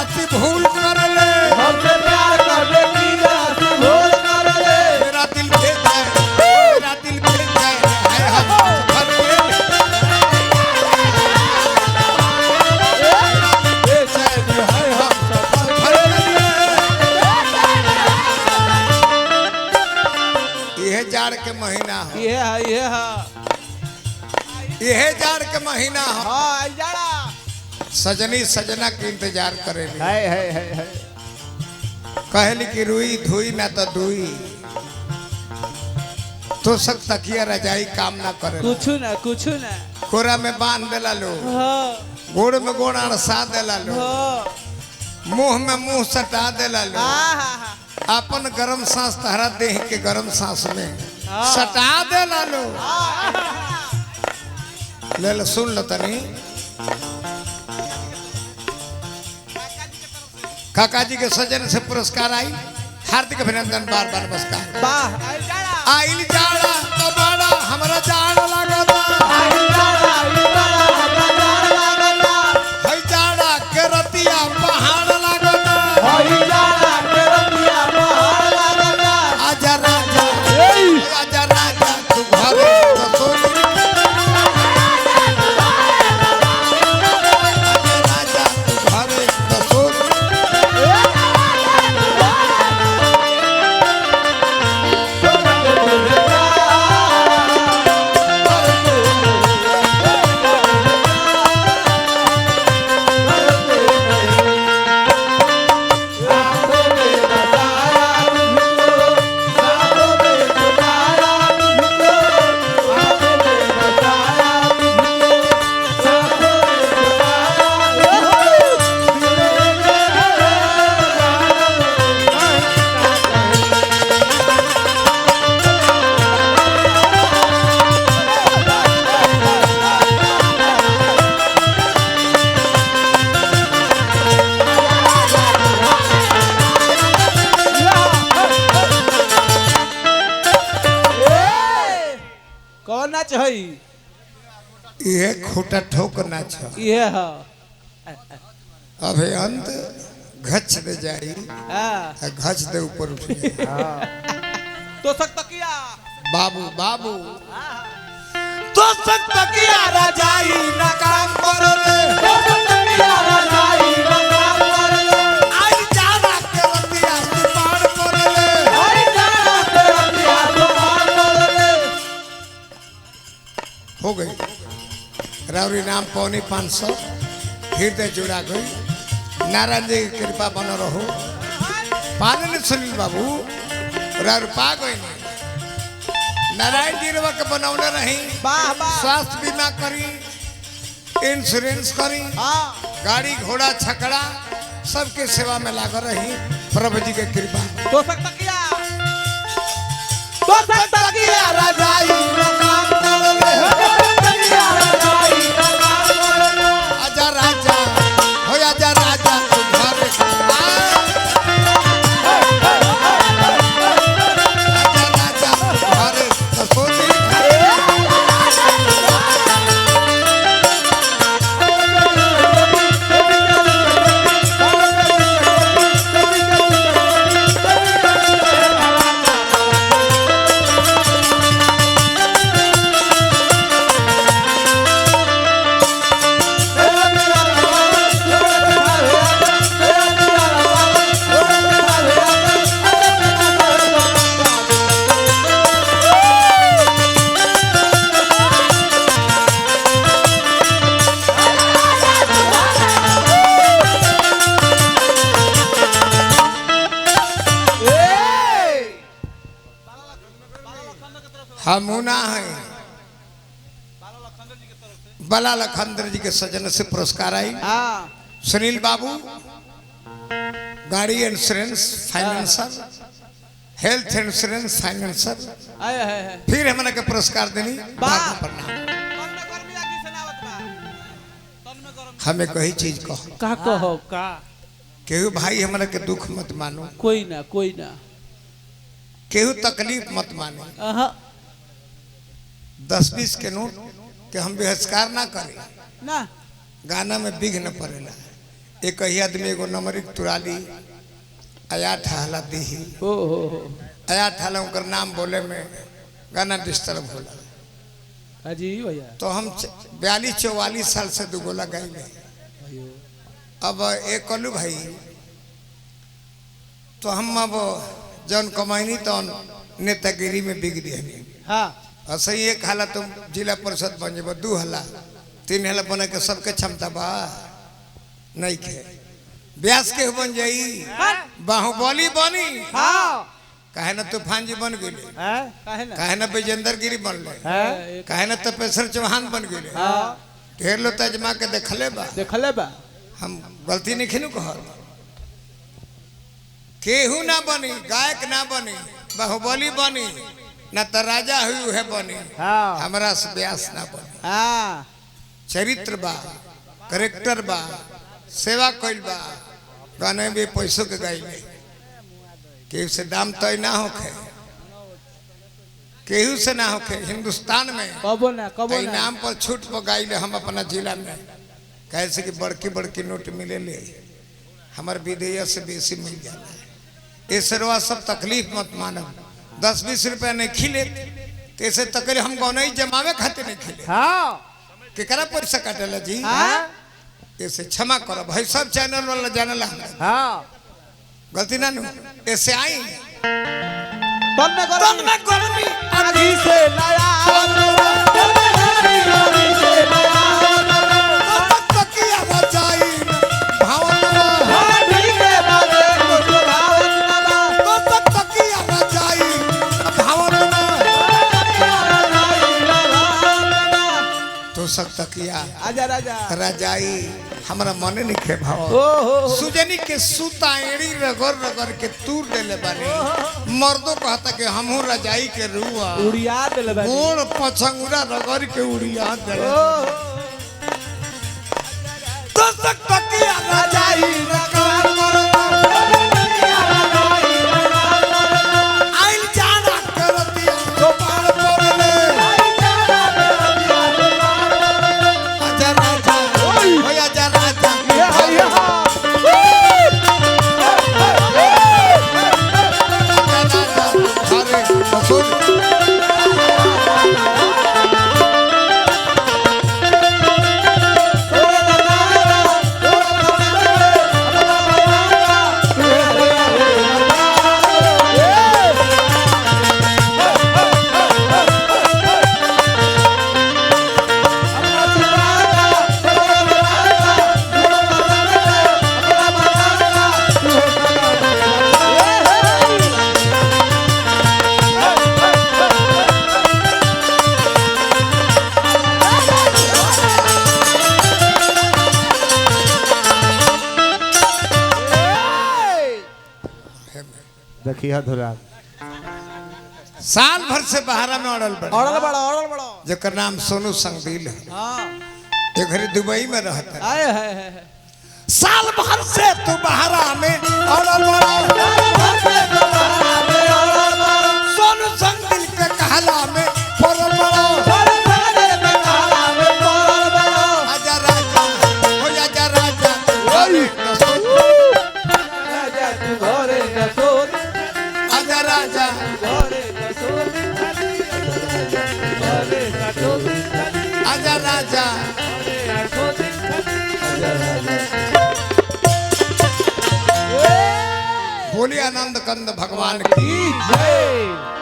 राशि भूल कर ले, हमसे प्यार करने की राशि भूल कर ले। मेरा दिल बेचैन, मेरा दिल बेचैन है हम सफर के लिए, बेचैन है हम सफर के लिए। यह जाड़ के महीना हो, ये है यह जाड़ के महीना हो, हाँ जाड़ा सजनी सजना के इंतजार करेली, है कहली कि रुई धुई ना तो दुई, तो सब तकिया रजाई काम ना करे, कुछ ना कोरा में बांध देला लो, हाँ गोड़ में गोड़ अड़सा देला लो, हाँ मुंह में मुंह सटा देला लो, हाँ अपन गरम सांस तहरा देह के गरम सांस में सटा देला लो। ले लो सुन लो तनी, काका जी के सजन से पुरस्कार आई, हार्दिक अभिनंदन, बार बार नमस्कार। वाह आइल जाड़ा तो बड़ा हमरा जाड़ा लागता, है जाड़ा के रतिया पहाड़ लागता, आजा राजा तू घरे तो सोनी, आजा राजा तू घरे तो सोनी। कौन नाच है ये खोटा ठोक नाच है। ये है अभे अंत घच दे जाई, हाँ घच दे ऊपर उठ जाई। तो सकता किया बाबू बाबू तो सकता किया राजाई ना काम कर ले, आई जाड़ा के रतिया सुपार कर ले, हो गई राउरी नाम पौनी 500 हृदय जुड़ा गई, नारायण जी की कृपा बन रहो, पालन सुनील बाबू राउर पा गई, नारायण जी रवा के बनौले रही, वाह वाह स्वास्थ्य बीमा करी, इंश्योरेंस करी, हाँ गाड़ी घोड़ा छकड़ा सबके सेवा में लाग रही, प्रभु जी के कृपा। तो सकता किया राजाई ना काम कर ले, आजा राजा हो आजा राजा तू घरे आ, आजा राजा तू घरे तो सोनी। हम मुना है बला लखंदर जी के सजन से पुरस्कार आई, हाँ सुनील बाबू गाड़ी insurance financer, health insurance financer, आया है फिर हमने के पुरस्कार देनी वाह। प्रणाम। हमें कही चीज कहो, का कहो का केहू भाई हमारे के दुख मत मानो, कोई ना केहू तकलीफ मत मानो, अहा 10-20 के नोट के हम बहिष्कार ना करें, ना गाना में विघ्न पड़ेला, एक ही आदमी एगो नमरिक तुराली आया ठहला दी हो आया ठहला उनकर नाम बोले में गाना डिस्टर्ब होला अजी भैया तो हम 42-44 साल से दुगोला गाइले अब एक कलू भाई तो हम अब जौन कमाईनी तो नेतागिरी में बिक दिए हाँ ऐसे ही एक हाला तुम जिला परिषद बन जेब 2 हाला 3 हाला बने के सबके क्षमता बा नहीं खे ब्यास के बन जाई बाहुबली बनी हाँ काहे ना तूफान जी बन गए काहे ना काहे ना विजेंद्र गिरी बनले हैं काहे ना तपेश्वर चौहान बन गए हाँ ढेर लो तजमा के देखले बा देखले बा हम गलती नहीं खिनु कहल केहू ना बनी गायक ना बनी बाहुबली बनी ना तो राजा हुई है बनी हाँ हमारा से ब्यास ना बनी हाँ चरित्र बा करेक्टर बा सेवा कइल बा गाने भी पैसों के गाइले केहू से दाम तय ना होखे केहू से ना होखे हिंदुस्तान में कबो ना कई नाम पर छूट पर गाइले हम अपना जिला में कैसे कि बड़की बड़की नोट मिले ले हमार विधेयक से बेसी मिल जाला ये सरवा सब तकलीफ मत मानो 10-20 रुपया नहीं खिले कैसे तकले हम गौनई जमावे खाते नहीं खिले हाँ केकरा पैसा काटेला जी हाँ ऐसे क्षमा करो भाई सब चैनल वाला जानला हाँ गलती ना नु ऐसे आई तन में गर्मी अभी से नया तकिया बचाई भावना तो तकिया बचाई भावना तो सब तकिया आजा राजा रजाई हमारा मन नहीं खे भाव सुजनी के सुताएड़ी रगड़ रगड़ के तूर देले बानी मर्दों कहता कि हमहू रजाई के रुआ उड़िया देले बा गोड़ पछंगुरा रगड़ के उड़िया देले तो तक तकिया रजाई रकार आइल जाना करतिया तो पार पड़ले आजा राजा ओए आजा राजा अरे ससुर देखिए धुरा साल भर से बहारा में अड़ल बड़ा औरल बड़ा जेकर नाम सोनू संगदिल है हाँ ये घरी दुबई में रहता है आए है साल भर से तू बहारा में अड़ल बड़ा सोनू संगदिल के कहला में पड़ल बड़ा आजा राजा हो आजा राजा अरे आजा राजा आजा राजा बोलिए आनंद कंद भगवान की जय